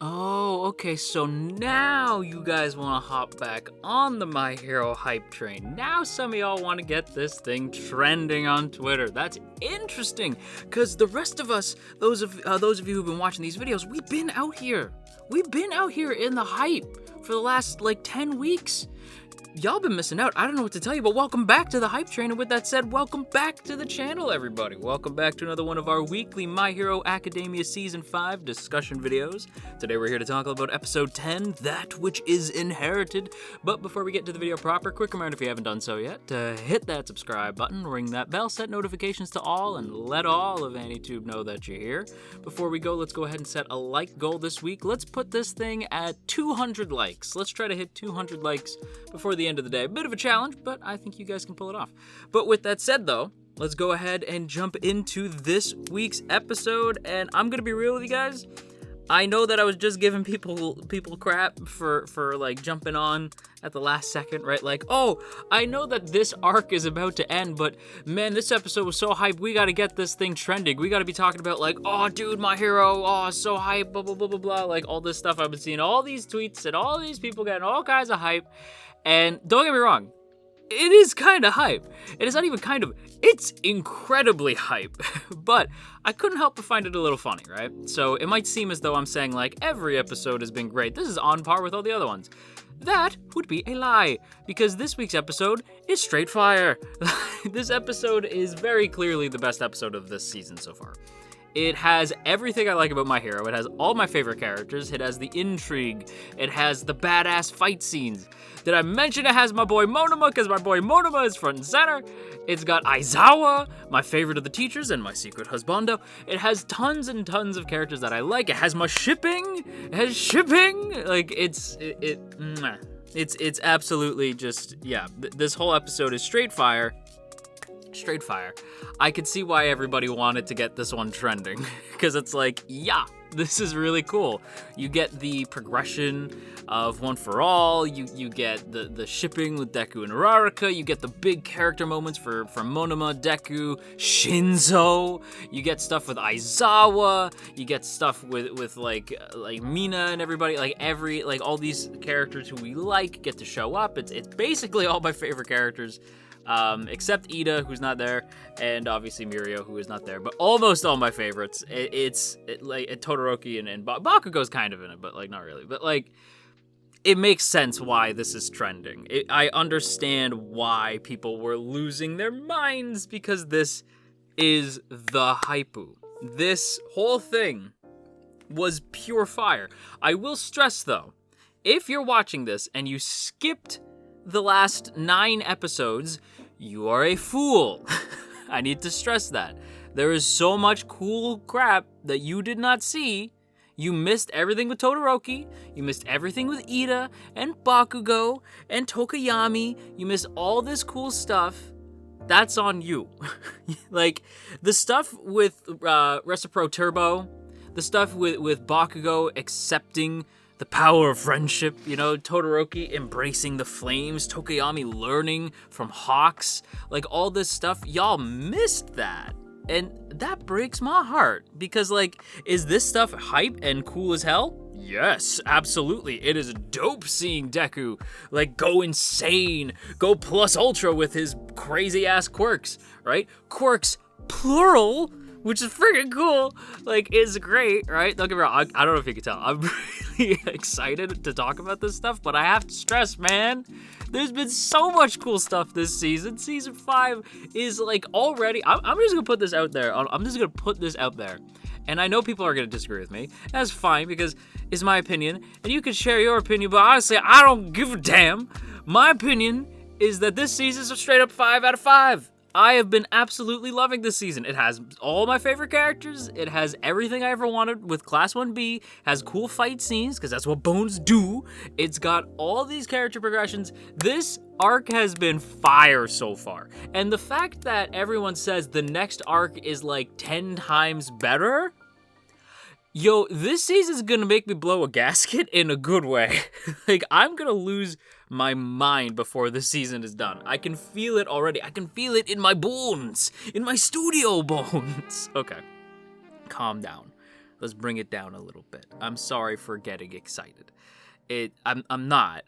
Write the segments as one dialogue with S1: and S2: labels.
S1: Oh, okay, so now you guys want to hop back on the My Hero hype train. Now some of y'all want to get this thing trending on Twitter. That's interesting, because the rest of us, those of you who've been watching these videos, we've been out here. We've been out here in the hype for the last, 10 weeks. Y'all been missing out. I don't know what to tell you, but welcome back to the hype train. And with that said, welcome back to the channel, everybody. Welcome back to another one of our weekly My Hero Academia Season 5 discussion videos. Today we're here to talk about episode 10, That Which Is Inherited. But before we get to the video proper, quick reminder if you haven't done so yet, to hit that subscribe button, ring that bell, set notifications to all, and let all of AnyTube know that you're here. Before we go, let's go ahead and set a like goal this week. Let's put this thing at 200 likes. Let's try to hit 200 likes before the end of the day. A bit of a challenge, but I think you guys can pull it off. But with that said, though, let's go ahead and jump into this week's episode. And I'm gonna be real with you guys. I know that I was just giving people crap for jumping on at the last second, right? Like, oh, I know that this arc is about to end, but man, this episode was so hyped. We got to get this thing trending. We got to be talking about oh, dude, my hero, oh, so hype, blah blah blah blah blah, like all this stuff. I've been seeing all these tweets and all these people getting all kinds of hype. And don't get me wrong, it is kind of hype. It is not even kind of, it's incredibly hype. But I couldn't help but find it a little funny, right? So it might seem as though I'm saying every episode has been great. This is on par with all the other ones. That would be a lie, because this week's episode is straight fire. This episode is very clearly the best episode of this season so far. It has everything I like about My Hero. It has all my favorite characters. It has the intrigue. It has the badass fight scenes. Did I mention it has my boy Monoma? Because my boy Monoma is front and center. It's got Aizawa, my favorite of the teachers, and my secret husbando. It has tons and tons of characters that I like. It has my shipping. It has shipping. It's absolutely just, yeah. This whole episode is straight fire. Straight fire. I could see why everybody wanted to get this one trending, because it's yeah, this is really cool. You get the progression of One for All, you get the shipping with Deku and Uraraka, you get the big character moments for Monoma, Deku, Shinzo, you get stuff with Aizawa, you get stuff with Mina and everybody, all these characters who we get to show up. It's basically all my favorite characters. Except Ida, who's not there, and obviously Mirio, who is not there, but almost all my favorites. It's Todoroki and Bakugo's kind of in it, but not really. But it makes sense why this is trending. I understand why people were losing their minds, because this is the hypeu. This whole thing was pure fire. I will stress though, if you're watching this and you skipped the last 9 episodes, you are a fool. I need to stress that. There is so much cool crap that you did not see. You missed everything with Todoroki. You missed everything with Ida and Bakugo and Tokoyami. You missed all this cool stuff. That's on you. The stuff with Recipro Turbo, the stuff with Bakugo accepting the power of friendship, Todoroki embracing the flames, Tokoyami learning from Hawks, all this stuff, y'all missed that. And that breaks my heart, because is this stuff hype and cool as hell? Yes, absolutely. It is dope seeing Deku, go insane, go plus ultra with his crazy ass quirks, right? Quirks, plural, which is freaking cool, is great, right? Don't get me wrong, I don't know if you can tell, I'm really excited to talk about this stuff, but I have to stress, man, there's been so much cool stuff this season. Season 5 is already, I'm just gonna put this out there, and I know people are gonna disagree with me. That's fine, because it's my opinion, and you can share your opinion, but honestly, I don't give a damn. My opinion is that this season is a straight up 5 out of 5. I have been absolutely loving this season. It has all my favorite characters. It has everything I ever wanted with Class 1B. Has cool fight scenes, because that's what bones do. It's got all these character progressions. This arc has been fire so far. And the fact that everyone says the next arc is 10 times better, yo, this season's gonna make me blow a gasket in a good way. I'm gonna lose my mind before this season is done. I can feel it already. I can feel it in my bones, in my studio bones. Okay, calm down. Let's bring it down a little bit. I'm sorry for getting excited. I'm not,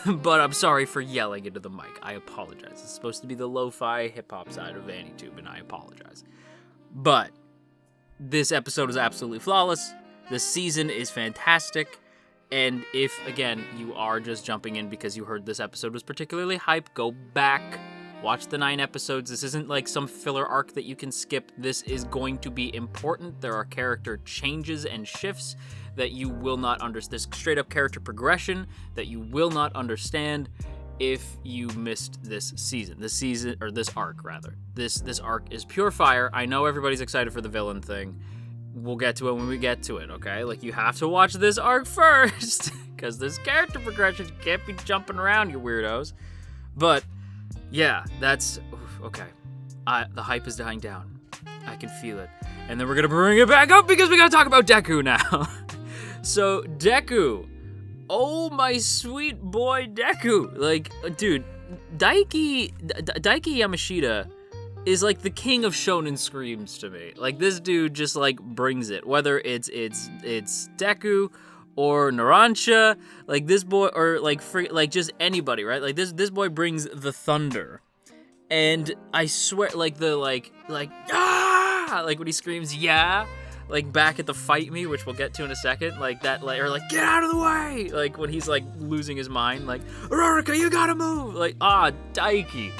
S1: but I'm sorry for yelling into the mic. I apologize. It's supposed to be the lo-fi hip-hop side of AnyTube, and I apologize. But this episode is absolutely flawless. The season is fantastic. And if, again, you are just jumping in because you heard this episode was particularly hype, go back, watch the 9 episodes. This isn't like some filler arc that you can skip. This is going to be important. There are character changes and shifts that you will not understand. This straight up character progression that you will not understand if you missed this arc rather. This arc is pure fire. I know everybody's excited for the villain thing. We'll get to it when we get to it, okay? Like, you have to watch this arc first, because this character progression can't be jumping around, you weirdos. But, yeah, that's... okay. The hype is dying down. I can feel it. And then we're gonna bring it back up, because we gotta talk about Deku now. So, Deku. Oh, my sweet boy, Deku. Like, dude, Daiki Yamashita is like the king of shonen screams to me. Like, this dude just like brings it. Whether it's Deku or Narancia, like this boy, or like just anybody, right? Like this boy brings the thunder. And I swear, like ah, like when he screams, yeah, like back at the fight me, which we'll get to in a second, like that, like, or like, get out of the way, like when he's like losing his mind, like, Aurora, you gotta move, like, Daiki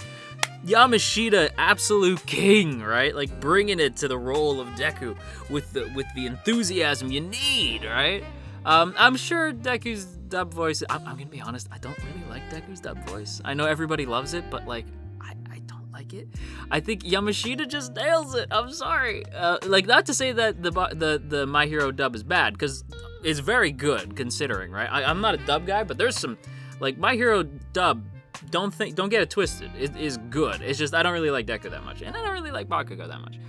S1: Yamashita, absolute king, right? Like bringing it to the role of Deku with the enthusiasm you need, right? I'm sure Deku's dub voice. I'm gonna be honest. I don't really like Deku's dub voice. I know everybody loves it, but like I don't like it. I think Yamashita just nails it. I'm sorry. Like, not to say that the My Hero dub is bad, because it's very good considering, right? I'm not a dub guy, but there's some, like, My Hero dub. Don't get it twisted. It is good. It's just I don't really like Deku that much, and I don't really like Bakugo that much.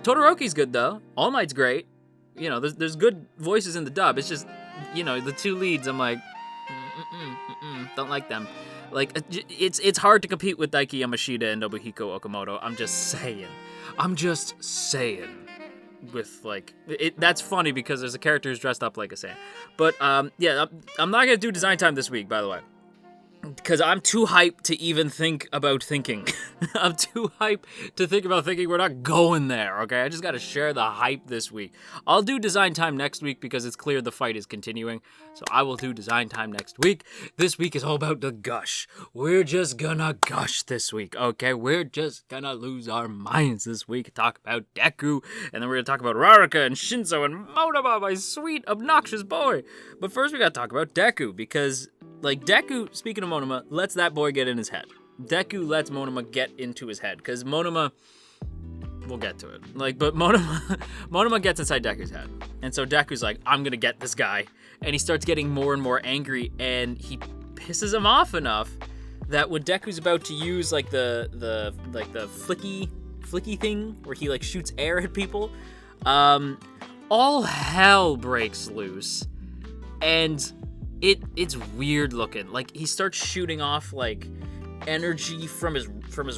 S1: Todoroki's good though. All Might's great. You know, there's good voices in the dub. It's just, you know, the two leads, I'm like, don't like them. Like, it's hard to compete with Daiki Yamashita and Nobuhiko Okamoto. I'm just saying. With like, that's funny because there's a character who's dressed up like a Saiyan. But yeah, I'm not gonna do design time this week, by the way. Because I'm too hyped to even think about thinking. I'm too hyped to think about thinking. We're not going there, okay? I just got to share the hype this week. I'll do design time next week because it's clear the fight is continuing. So I will do design time next week. This week is all about the gush. We're just gonna gush this week, okay? We're just gonna lose our minds this week. Talk about Deku, and then we're gonna talk about Raraka and Shinzo and Monoma, my sweet, obnoxious boy. But first we gotta talk about Deku, because... like, Deku, speaking of Monoma, lets that boy get in his head. Deku lets Monoma get into his head, because Monoma, we'll get to it. Like, but Monoma gets inside Deku's head. And so Deku's like, I'm gonna get this guy. And he starts getting more and more angry, and he pisses him off enough that when Deku's about to use, like, the flicky thing, where he, like, shoots air at people, all hell breaks loose. And... it's weird looking. Like, he starts shooting off like energy from his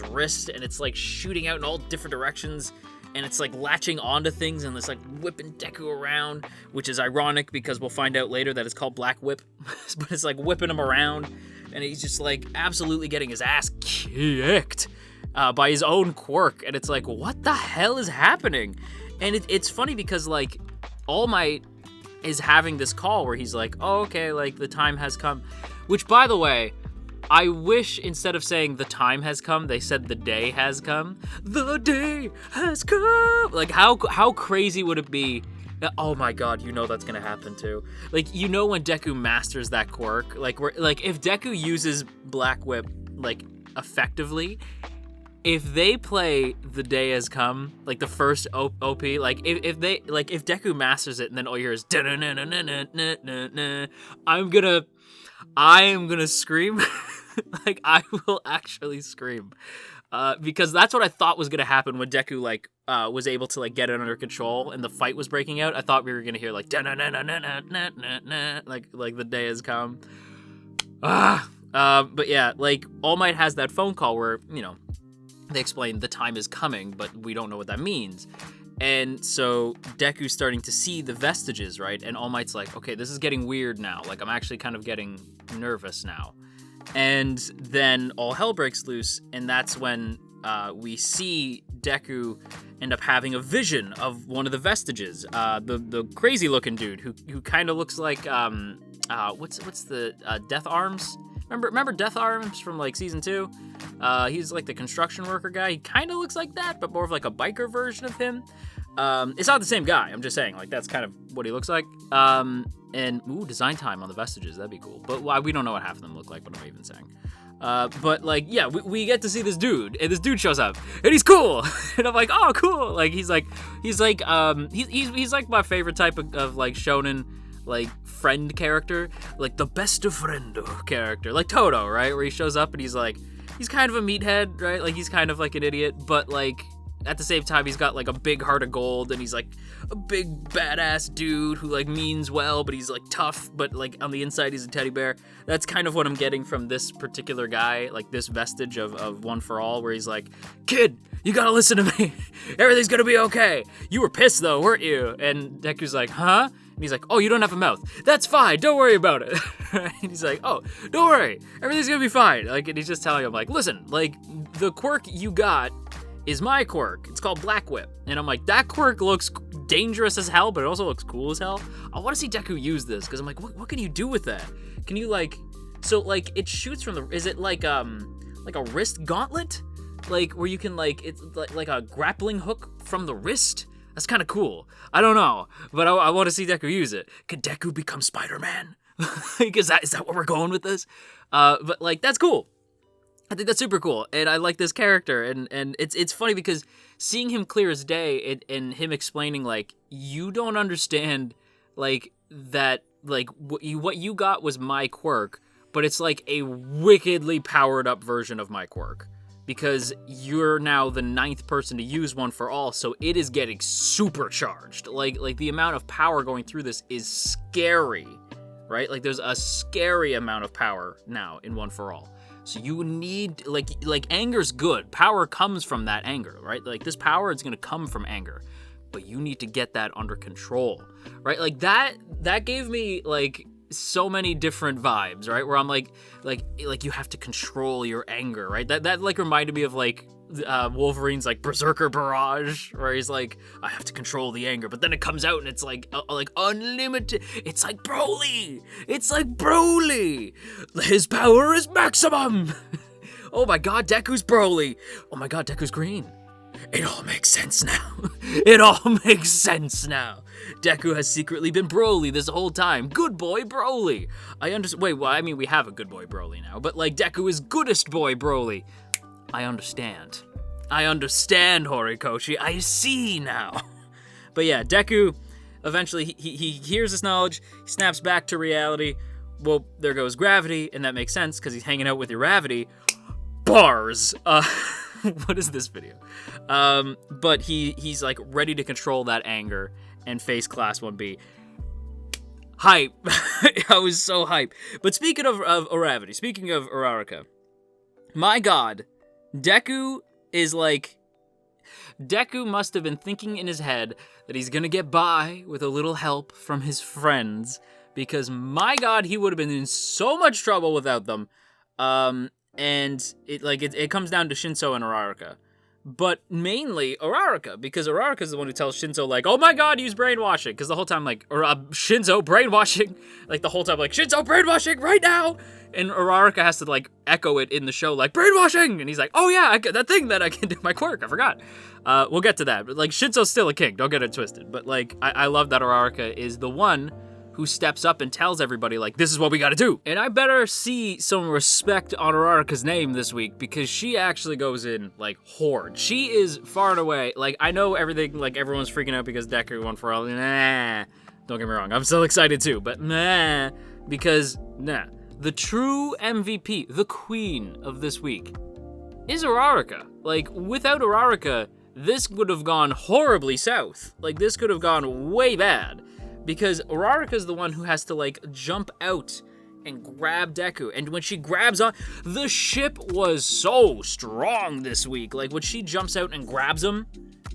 S1: wrist, and it's like shooting out in all different directions, and it's like latching onto things, and it's like whipping Deku around, which is ironic because we'll find out later that it's called Black Whip. But it's like whipping him around, and he's just like absolutely getting his ass kicked by his own Quirk, and it's like, what the hell is happening? And it's funny because like All Might is having this call where he's like, oh, okay, like, the time has come. Which, by the way, I wish instead of saying the time has come, they said the day has come. The day has come! Like, how crazy would it be? Oh my god, you know that's gonna happen too. Like, you know when Deku masters that Quirk? Like, if Deku uses Black Whip, like, effectively... if they play The Day Has Come, like the first OP, like if Deku masters it and then all you hear is I am gonna scream. Like, I will actually scream. Because that's what I thought was gonna happen when Deku was able to like get it under control and the fight was breaking out. I thought we were gonna hear like like The Day Has Come. But yeah, like All Might has that phone call where, you know, they explain the time is coming, but we don't know what that means. And so Deku's starting to see the vestiges, right? And All Might's like, okay, this is getting weird now. Like, I'm actually kind of getting nervous now. And then all hell breaks loose, and that's when we see Deku end up having a vision of one of the vestiges, the crazy looking dude who kind of looks like what's the Death Arms? Remember Death Arms from like season 2? He's like the construction worker guy. He kind of looks like that, but more of like a biker version of him. It's not the same guy. I'm just saying, like, that's kind of what he looks like. And design time on the vestiges. That'd be cool. But we don't know what half of them look like. What am I even saying? But like, yeah, we get to see this dude, and this dude shows up, and he's cool, and I'm like, oh, cool. Like, he's like my favorite type of like shonen, like friend character, like the best of friend character, like Toto, right? Where he shows up and he's kind of a meathead, right? Like, he's kind of like an idiot, but like at the same time, he's got like a big heart of gold, and he's like a big badass dude who like means well, but he's like tough, but like on the inside he's a teddy bear. That's kind of what I'm getting from this particular guy, like this vestige of One for All, where he's like, kid, you gotta listen to me. Everything's gonna be okay. You were pissed though, weren't you? And Deku's like, huh? And he's like, oh, you don't have a mouth. That's fine, don't worry about it. And he's like, oh, don't worry, everything's gonna be fine. Like, and he's just telling him, like, listen, like, the quirk you got is my quirk. It's called Black Whip. And I'm like, that quirk looks dangerous as hell, but it also looks cool as hell. I want to see Deku use this, because I'm like, what can you do with that? Can you, like, so, like, it shoots from the, is it like a wrist gauntlet? Like, where you can, like, it's like a grappling hook from the wrist? That's kind of cool. I don't know, but I want to see Deku use it. Could Deku become Spider-Man? Like, is that what we're going with this? But, like, that's cool. I think that's super cool, and I like this character, and it's funny because seeing him clear as day, and him explaining, like, you don't understand, like, that, like, what you got was my quirk, but it's like a wickedly powered up version of my quirk, because you're now the 9th person to use One for All, so it is getting supercharged. Like the amount of power going through this is scary, right? Like, there's a scary amount of power now in One for All. So you need, like anger's good. Power comes from that anger, right? Like, this power is gonna come from anger, but you need to get that under control, right? Like, that gave me, like, so many different vibes, right? Where I'm like you have to control your anger, right? That like reminded me of like Wolverine's like Berserker Barrage, where he's like, I have to control the anger, but then it comes out and it's like unlimited. It's like Broly. His power is maximum. Oh my god, Deku's Broly. Oh my god, Deku's green. It all makes sense now. Deku has secretly been Broly this whole time. Good boy Broly. I understand. Wait, well, I mean, we have a good boy Broly now, but like, Deku is goodest boy Broly. I understand, Horikoshi. I see now. But yeah, Deku, eventually, he hears this knowledge, he snaps back to reality. Well, there goes gravity, and that makes sense, because he's hanging out with Uravity. Bars! What is this video? But he's, like, ready to control that anger and face Class 1B. Hype. I was so hype. But speaking of Uravity, speaking of Uraraka, my god, Deku is like, Deku must have been thinking in his head that he's gonna get by with a little help from his friends, because my god, he would have been in so much trouble without them. And it comes down to Shinso and Uraraka. But mainly Uraraka, because Uraraka is the one who tells Shinso, like, oh my god, use brainwashing. Because the whole time, like, Shinso brainwashing, like, the whole time, like, Shinso brainwashing right now. And Uraraka has to, like, echo it in the show, like, brainwashing. And he's like, oh yeah, that thing that I can do my quirk, I forgot. We'll get to that. But, like, Shinso's still a king, don't get it twisted. But, like, I love that Uraraka is the one who steps up and tells everybody, like, this is what we gotta do. And I better see some respect on Uraraka's name this week, because she actually goes in, like, hard. She is far and away, like, I know everything, like, everyone's freaking out because Deku won for all, nah, don't get me wrong, I'm still excited too, but nah, because, nah. The true MVP, the queen of this week, is Uraraka. Like, without Uraraka, this would have gone horribly south. Like, this could have gone way bad. Because Uraraka's the one who has to, like, jump out and grab Deku. And when she grabs on, the ship was so strong this week. Like, when she jumps out and grabs him,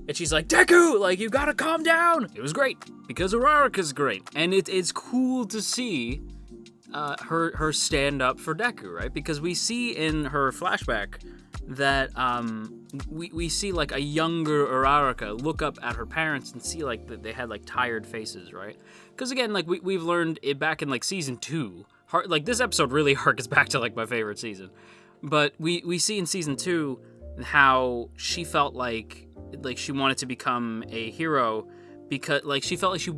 S1: And she's like, Deku, like, you gotta calm down. It was great, because Uraraka's great. And it's cool to see her stand up for Deku, right? Because we see in her flashback that we see like a younger Uraraka look up at her parents and see like that they had like tired faces, right? Because again, like we've learned it back in like season 2. Like this episode really harkens back to like my favorite season. But we see in season 2 how she felt like she wanted to become a hero because like she felt like she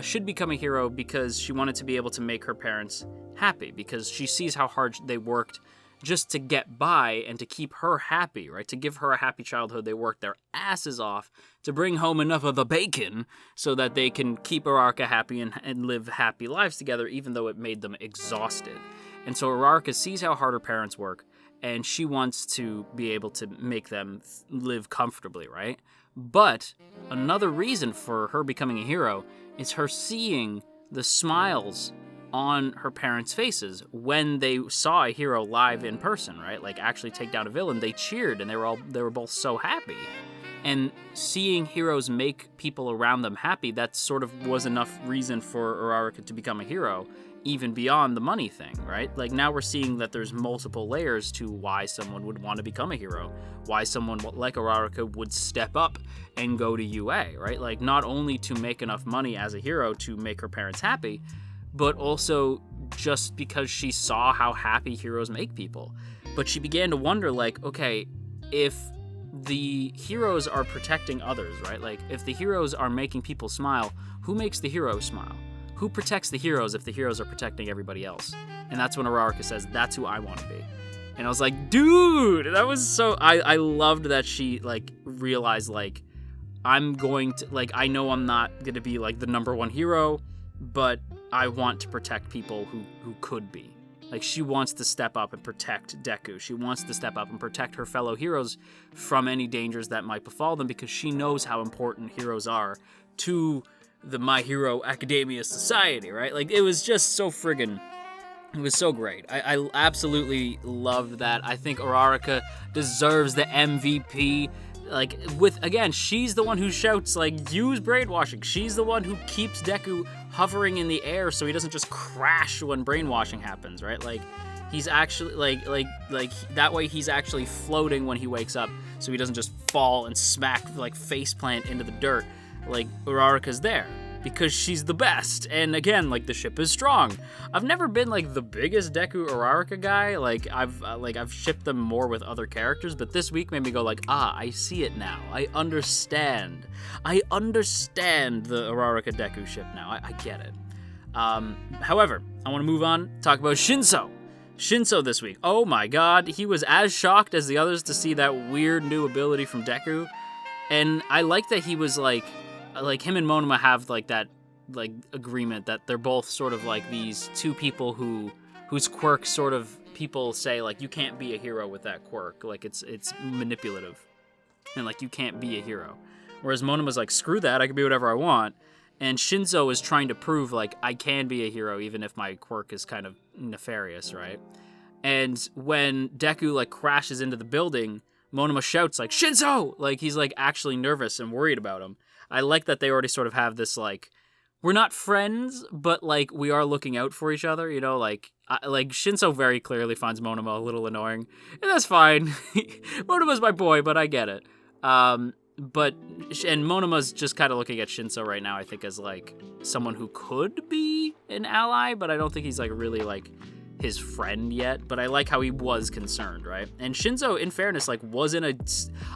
S1: should become a hero because she wanted to be able to make her parents happy, because she sees how hard they worked just to get by and to keep her happy, right? To give her a happy childhood. They worked their asses off to bring home enough of the bacon so that they can keep Uraraka happy and live happy lives together, even though it made them exhausted. And so Uraraka sees how hard her parents work, and she wants to be able to make them live comfortably, right? But another reason for her becoming a hero is her seeing the smiles on her parents' faces when they saw a hero live in person, right? Like actually take down a villain. They cheered and they were both so happy. And seeing heroes make people around them happy, that sort of was enough reason for Uraraka to become a hero, even beyond the money thing, right? Like now we're seeing that there's multiple layers to why someone would want to become a hero, why someone like Uraraka would step up and go to UA, right? Like not only to make enough money as a hero to make her parents happy, but also just because she saw how happy heroes make people. But she began to wonder, like, okay, if the heroes are protecting others, right? Like, if the heroes are making people smile, who makes the heroes smile? Who protects the heroes if the heroes are protecting everybody else? And that's when Uraraka says, that's who I want to be. And I was like, dude, that was so... I loved that she, like, realized, like, I'm going to... Like, I know I'm not going to be, like, the number one hero, but I want to protect people who could be. Like, she wants to step up and protect Deku. She wants to step up and protect her fellow heroes from any dangers that might befall them, because she knows how important heroes are to the My Hero Academia society, right? Like, it was just so friggin'... It was so great. I absolutely loved that. I think Uraraka deserves the MVP. Like, again, she's the one who shouts, like, use brainwashing. She's the one who keeps Deku hovering in the air so he doesn't just crash when brainwashing happens, right? Like, he's actually, like that way he's actually floating when he wakes up so he doesn't just fall and smack, like, faceplant into the dirt. Like, Uraraka's there because she's the best. And again, like, the ship is strong. I've never been, like, the biggest Deku Uraraka guy. Like, I've shipped them more with other characters, but this week made me go like, I see it now. I understand the Uraraka Deku ship now. I get it. However, I want to move on, talk about Shinso. Shinso this week. Oh my god, he was as shocked as the others to see that weird new ability from Deku. And I like that he was like him and Monoma have like that like agreement that they're both sort of like these two people whose quirk sort of people say like you can't be a hero with that quirk, like it's manipulative and like you can't be a hero. Whereas Monoma's like, screw that, I can be whatever I want. And Shinso is trying to prove like I can be a hero even if my quirk is kind of nefarious, right? And when Deku like crashes into the building, Monoma shouts like, Shinso! Like he's like actually nervous and worried about him. I like that they already sort of have this, like, we're not friends, but, like, we are looking out for each other, you know? Like Shinso very clearly finds Monoma a little annoying, and that's fine. Monoma's my boy, but I get it. And Monoma's just kind of looking at Shinso right now, I think, as, like, someone who could be an ally, but I don't think he's, like, really, like, his friend yet, but I like how he was concerned, right? And Shinso, in fairness, like,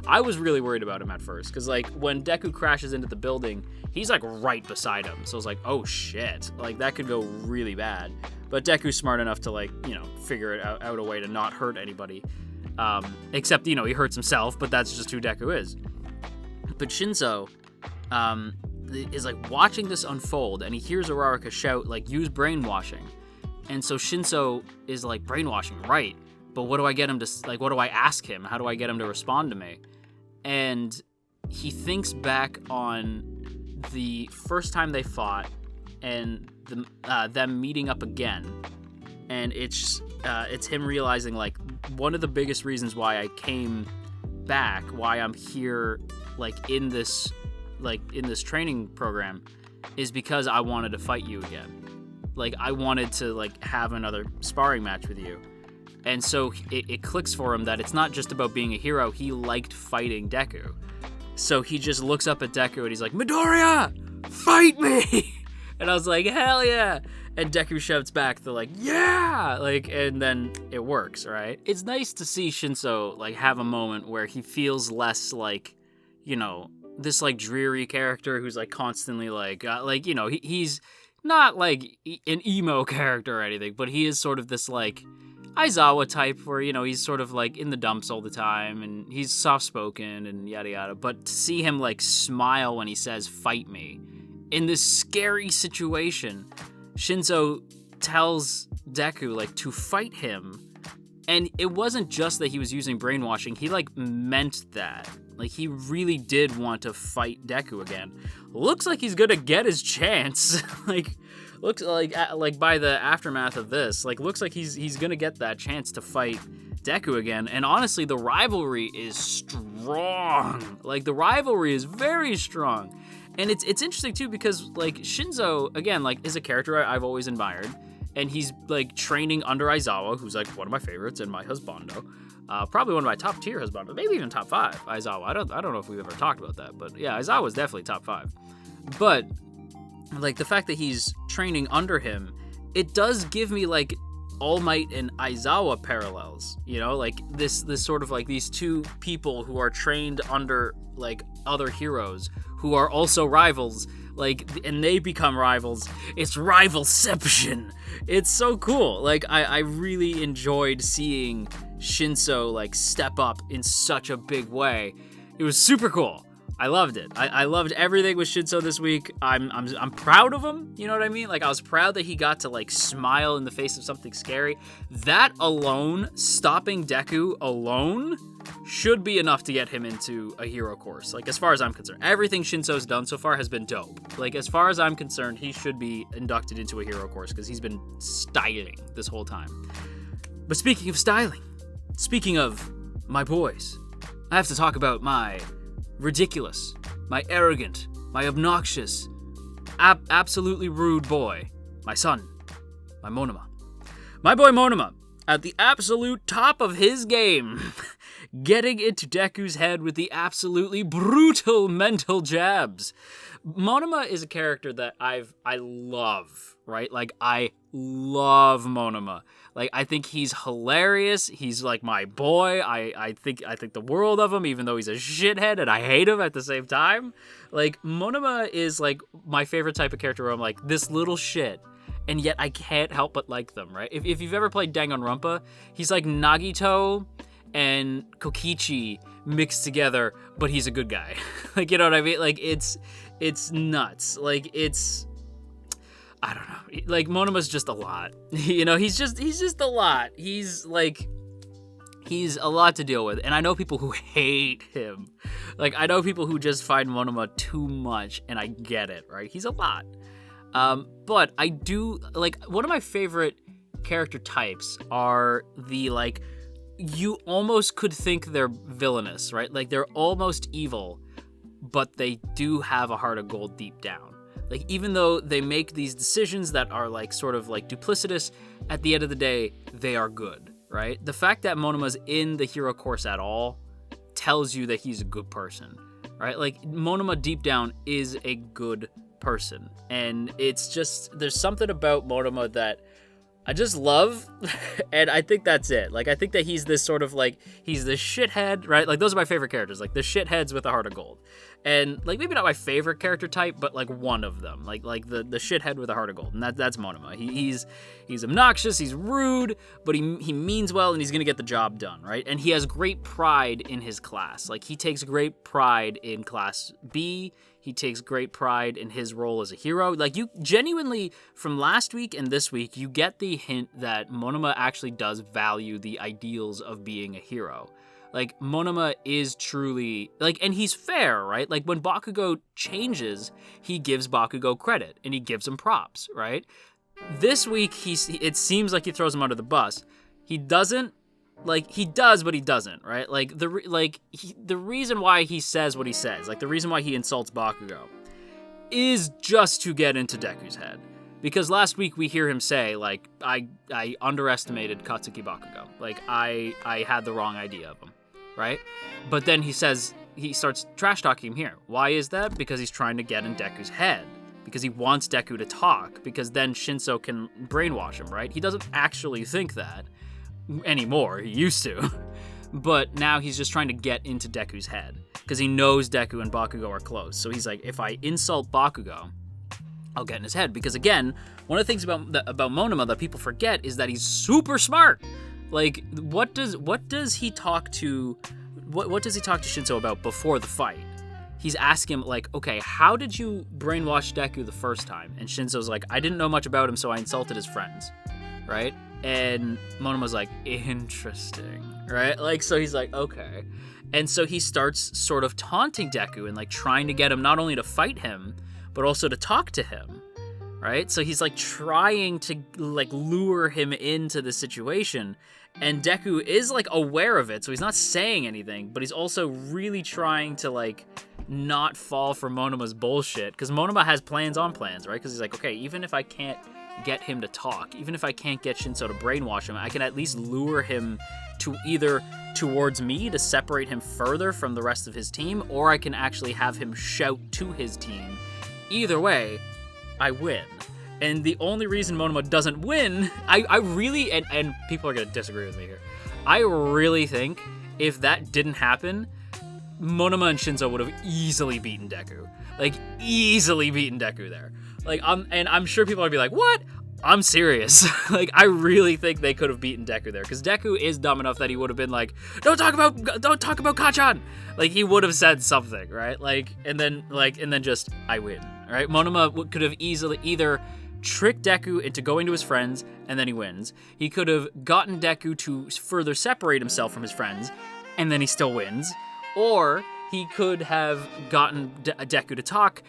S1: I was really worried about him at first, because, like, when Deku crashes into the building, he's, like, right beside him, so I was like, oh, shit, like, that could go really bad, but Deku's smart enough to, like, you know, figure it out a way to not hurt anybody, except, you know, he hurts himself, but that's just who Deku is. But Shinso, is, like, watching this unfold, and he hears Uraraka shout, like, use brainwashing. And so Shinso is like, brainwashing, right? But what do I get him to, like, what do I ask him? How do I get him to respond to me? And he thinks back on the first time they fought and them meeting up again. And it's him realizing, like, one of the biggest reasons why I came back, why I'm here, like, in this training program, is because I wanted to fight you again. Like, I wanted to, like, have another sparring match with you. And so it clicks for him that it's not just about being a hero. He liked fighting Deku. So he just looks up at Deku and he's like, Midoriya, fight me! And I was like, hell yeah! And Deku shouts back, they're like, yeah! Like, and then it works, right? It's nice to see Shinso, like, have a moment where he feels less like, you know, this, like, dreary character who's, like, constantly, like, you know, he's not, like, an emo character or anything, but he is sort of this, like, Aizawa type where, you know, he's sort of, like, in the dumps all the time, and he's soft-spoken and yada yada, but to see him, like, smile when he says, fight me, in this scary situation, Shinso tells Deku, like, to fight him, and it wasn't just that he was using brainwashing, he, like, meant that. Like, he really did want to fight Deku again. Looks like he's gonna get his chance. Like, looks like by the aftermath of this, like, looks like he's gonna get that chance to fight Deku again. And honestly, the rivalry is strong. Like, the rivalry is very strong. And it's interesting too because, like, Shinso, again, like, is a character I've always admired. And he's, like, training under Aizawa, who's, like, one of my favorites and my husbando. Probably one of my top tier husbandos, maybe even top 5, Aizawa. I don't know if we've ever talked about that, but yeah, Aizawa was definitely top 5. But, like, the fact that he's training under him, it does give me, like, All Might and Aizawa parallels, you know? Like, this sort of, like, these two people who are trained under, like, other heroes who are also rivals, like, and they become rivals. It's rivalception. It's so cool. Like, I really enjoyed seeing Shinso, like, step up in such a big way. It was super cool. I loved it. I loved everything with Shinso this week. I'm proud of him. You know what I mean? Like, I was proud that he got to, like, smile in the face of something scary. That alone, stopping Deku alone, should be enough to get him into a hero course. Like, as far as I'm concerned, everything Shinso's done so far has been dope. Like, as far as I'm concerned, he should be inducted into a hero course because he's been styling this whole time. But speaking of styling, speaking of my boys, I have to talk about my ridiculous, my arrogant, my obnoxious, absolutely rude boy, my son, my Monoma. My boy Monoma, at the absolute top of his game, getting into Deku's head with the absolutely brutal mental jabs. Monoma is a character that I love, right? Like, I love Monoma. Like, I think he's hilarious. He's, like, my boy. I think the world of him, even though he's a shithead and I hate him at the same time. Like, Monoma is, like, my favorite type of character where I'm like, this little shit, and yet I can't help but like them, right? If you've ever played Danganronpa, he's like Nagito and Kokichi mixed together, but he's a good guy. Like, you know what I mean? Like, it's nuts. Like, it's, I don't know. Like, Monoma's just a lot. You know, he's just a lot. He's a lot to deal with. And I know people who hate him. Like, I know people who just find Monoma too much, and I get it, right? He's a lot. But I do, like, one of my favorite character types are the, like, you almost could think they're villainous, right? Like, they're almost evil, but they do have a heart of gold deep down. Like, even though they make these decisions that are, like, sort of, like, duplicitous, at the end of the day, they are good, right? The fact that Monoma's in the hero course at all tells you that he's a good person, right? Like, Monoma deep down is a good person. And it's just, there's something about Monoma that I just love, and I think that's it. Like, I think that he's this sort of, like, he's the shithead, right? Like, those are my favorite characters, like, the shitheads with a heart of gold. And, like, maybe not my favorite character type, but, like, one of them. Like the shithead with a heart of gold, and that's Monoma. He's obnoxious, he's rude, but he means well, and he's gonna get the job done, right? And he has great pride in his class. Like, he takes great pride in Class B. He takes great pride in his role as a hero. Like, you genuinely, from last week and this week, you get the hint that Monoma actually does value the ideals of being a hero. Like, Monoma is truly, like, and he's fair, right? Like, when Bakugo changes, he gives Bakugo credit, and he gives him props, right? This week, it seems like he throws him under the bus. He doesn't, like, he does, but he doesn't, right? Like, the reason why he says what he says, like, the reason why he insults Bakugo is just to get into Deku's head. Because last week we hear him say, like, I underestimated Katsuki Bakugo. Like, I had the wrong idea of him, right? But then he starts trash-talking him here. Why is that? Because he's trying to get in Deku's head. Because he wants Deku to talk. Because then Shinso can brainwash him, right? He doesn't actually think that anymore. He used to. But now he's just trying to get into Deku's head. Because he knows Deku and Bakugo are close. So he's like, if I insult Bakugo, I'll get in his head. Because again, one of the things about Monoma that people forget is that he's super smart. Like, what does he talk to Shinso about before the fight? He's asking him, like, okay, how did you brainwash Deku the first time? And Shinso's like, I didn't know much about him, so I insulted his friends, right? And Monoma's like, interesting, right? Like, so he's like, okay. And so he starts sort of taunting Deku and, like, trying to get him not only to fight him, but also to talk to him, right? So he's, like, trying to, like, lure him into the situation. And Deku is, like, aware of it, so he's not saying anything, but he's also really trying to, like, not fall for Monoma's bullshit, because Monoma has plans on plans, right? Because he's like, okay, even if I can't get him to talk, even if I can't get Shinso to brainwash him, I can at least lure him to either towards me to separate him further from the rest of his team, or I can actually have him shout to his team. Either way, I win. And the only reason Monoma doesn't win, I really, and people are going to disagree with me here, I really think if that didn't happen, Monoma and Shinso would have easily beaten Deku. Like, easily beaten Deku there. Like, and I'm sure people would be like, what? I'm serious. Like, I really think they could have beaten Deku there. Because Deku is dumb enough that he would have been like, don't talk about Kacchan! Like, he would have said something, right? Like, and then just, I win, right? Monoma could have easily either tricked Deku into going to his friends, and then he wins. He could have gotten Deku to further separate himself from his friends, and then he still wins. Or he could have gotten Deku to talk,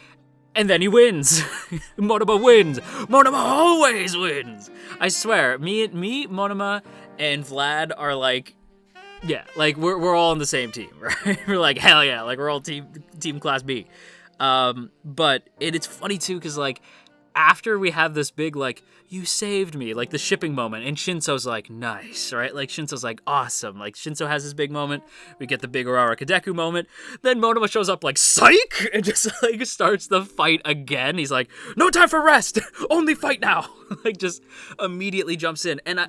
S1: and then he wins. Monoma wins. Monoma always wins. I swear, me, Monoma, and Vlad are like, yeah, like we're all on the same team, right? We're like, hell yeah, like we're all team Class B. But it's funny too, because like after we have this big like, you saved me, like the shipping moment, and Shinso's like, nice, right? Like Shinso's like, awesome. Like Shinso has this big moment. We get the big Uraraka Deku moment. Then Monoma shows up like, psych, and just like starts the fight again. He's like, no time for rest, only fight now. Like just immediately jumps in, and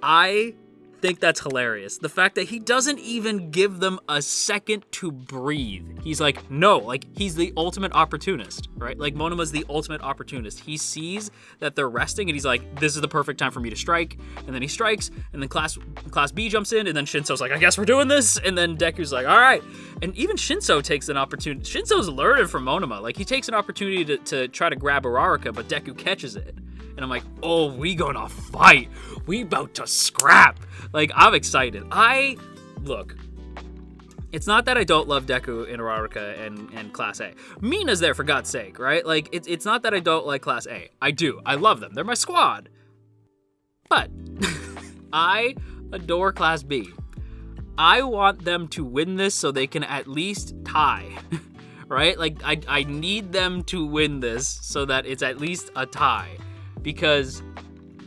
S1: I think that's hilarious. The fact that he doesn't even give them a second to breathe. He's like, no, like he's the ultimate opportunist, right? Like Monoma's the ultimate opportunist. He sees that they're resting and he's like, this is the perfect time for me to strike. And then he strikes, and then class B jumps in, and then Shinso's like, I guess we're doing this. And then Deku's like, all right. And even Shinso takes an opportunity. Shinso's learning from Monoma. Like he takes an opportunity to try to grab Uraraka, but Deku catches it. And I'm like, oh, we gonna fight. We about to scrap. Like, I'm excited. Look, it's not that I don't love Deku and Uraraka and Class A. Mina's there, for God's sake, right? Like, it's not that I don't like Class A. I do. I love them. They're my squad. But I adore Class B. I want them to win this so they can at least tie. Right? Like, I need them to win this so that it's at least a tie. Because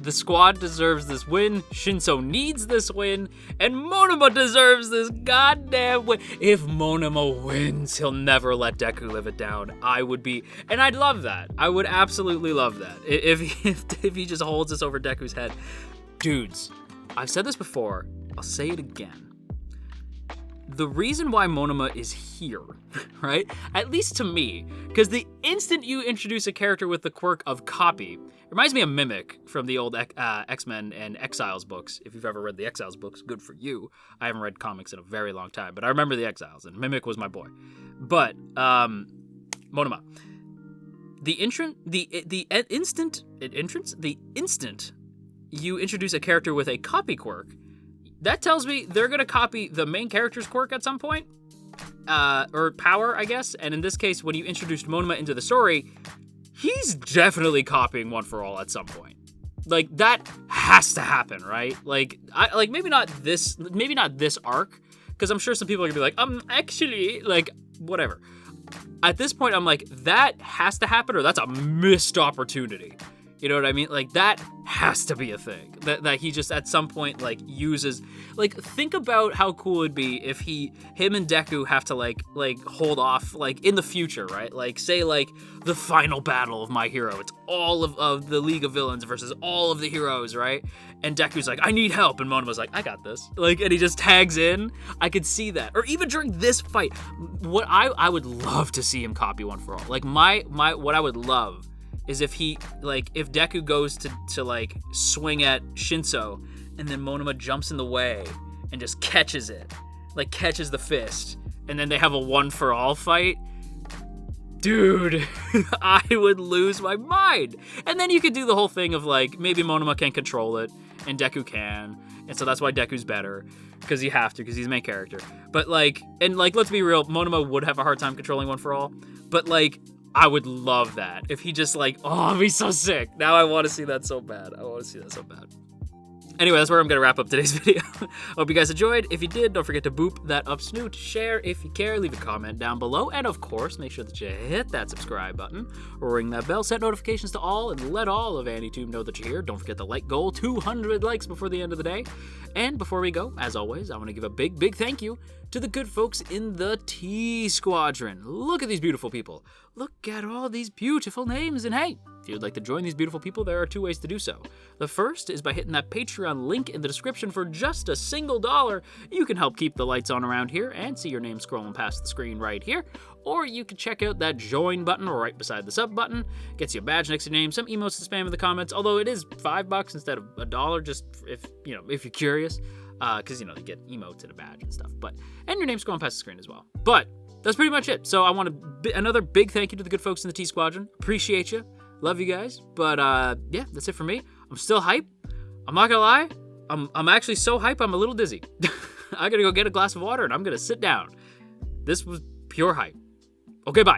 S1: the squad deserves this win, Shinso needs this win, and Monoma deserves this goddamn win. If Monoma wins, he'll never let Deku live it down. And I'd love that. I would absolutely love that. If he just holds this over Deku's head. Dudes, I've said this before, I'll say it again. The reason why Monoma is here, right? At least to me, because the instant you introduce a character with the quirk of copy, reminds me of Mimic from the old X-Men and Exiles books. If you've ever read the Exiles books, good for you. I haven't read comics in a very long time, but I remember the Exiles, and Mimic was my boy. But Monoma, the instant you introduce a character with a copy quirk, that tells me they're gonna copy the main character's quirk at some point, or power, I guess. And in this case, when you introduced Monoma into the story, he's definitely copying One for All at some point. Like, that has to happen, right? Like, maybe not this arc, because I'm sure some people are gonna be like, actually, like, whatever. At this point, I'm like, that has to happen, or that's a missed opportunity. You know what I mean? Like, that has to be a thing. That he just at some point, like, uses. Like, think about how cool it'd be if him and Deku have to, like hold off, like, in the future, right? Like, say, like, the final battle of My Hero. It's all of the League of Villains versus all of the heroes, right? And Deku's like, I need help. And Monoma's like, I got this. Like, and he just tags in. I could see that. Or even during this fight, what I would love to see him copy One for All. Like, what I would love is if if Deku goes to like swing at Shinso and then Monoma jumps in the way and just catches it, like catches the fist, and then they have a One for All fight. Dude, I would lose my mind. And then you could do the whole thing of like, maybe Monoma can control it and Deku can, and so that's why Deku's better, because you have to, because he's the main character. But like, and like, let's be real, Monoma would have a hard time controlling One for All, but like, I would love that. If he just like, oh, it'd be so sick. Now I want to see that so bad. Anyway, that's where I'm going to wrap up today's video. Hope you guys enjoyed. If you did, don't forget to boop that up snoot, share if you care, leave a comment down below, and of course, make sure that you hit that subscribe button, ring that bell, set notifications to all, and let all of AniTube know that you're here. Don't forget the like goal, 200 likes before the end of the day. And before we go, as always, I want to give a big, big thank you to the good folks in the T Squadron. Look at these beautiful people. Look at all these beautiful names. And hey, if you'd like to join these beautiful people, there are 2 ways to do so. The first is by hitting that Patreon link in the description. For just a single $1. You can help keep the lights on around here and see your name scrolling past the screen right here. Or you can check out that join button right beside the sub button. Gets you a badge next to your name, some emotes to spam in the comments, although it is $5 instead of $1, just if you're curious. Because, you get emotes and a badge and stuff. And your name scrolling past the screen as well. But that's pretty much it. So I want another big thank you to the good folks in the T Squadron. Appreciate you. Love you guys. But yeah, that's it for me. I'm still hype. I'm not gonna lie. I'm actually so hype I'm a little dizzy. I gotta go get a glass of water and I'm gonna sit down. This was pure hype. Okay, bye.